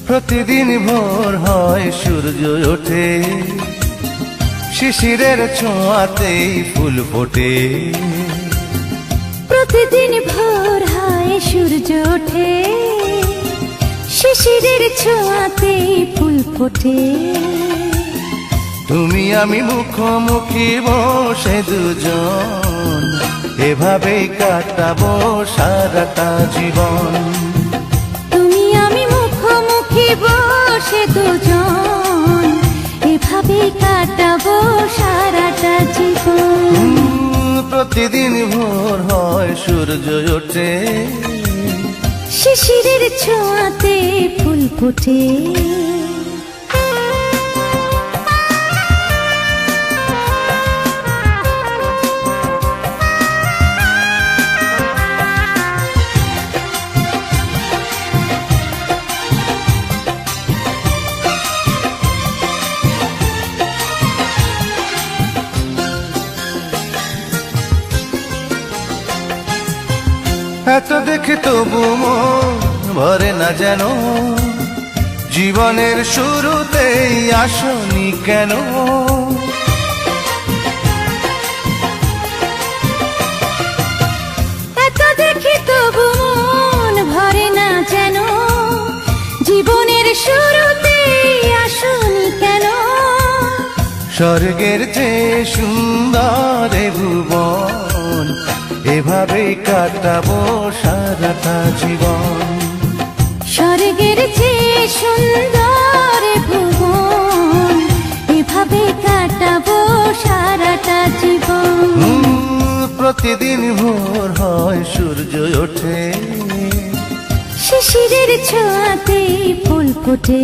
প্রতিদিন ভোর হয় সূর্য ওঠে, শিশিরের ছোঁয়াতেই ফুল ফোটে। প্রতিদিন ভোর হয় সূর্য ওঠে, শিশিরের ছোঁয়াতেই ফুল ফোটে। তুমি আমি মুখোমুখি বসে দুজন, এভাবেই কাটাবো সারাটা জীবন। তুমি আমি মুখোমুখি বসে দুজন, এভাবেই কাটাবো সারাটা জীবন। প্রতিদিন ভোর হয় সূর্য ওঠে, শিশিরের ছোঁয়াতে ফুল ফোটে। এত দেখে তবু মন ভরে না যেন, জীবনের শুরুতেই আসনি কেন? এত দেখে তবু মন ভরে না যেন, জীবনের শুরুতেই আসনি কেন? স্বর্গের চেয়ে সুন্দর এ ভুবন, এভাবেই কাটাবো সারাটা জীবন। স্বর্গের চেয়ে সুন্দর ভুবন, এভাবে কাটাবো সারাটা জীবন। প্রতিদিন ভোর হয় সূর্য ওঠে, শিশিরের ছোঁয়াতে ফুল ফোটে।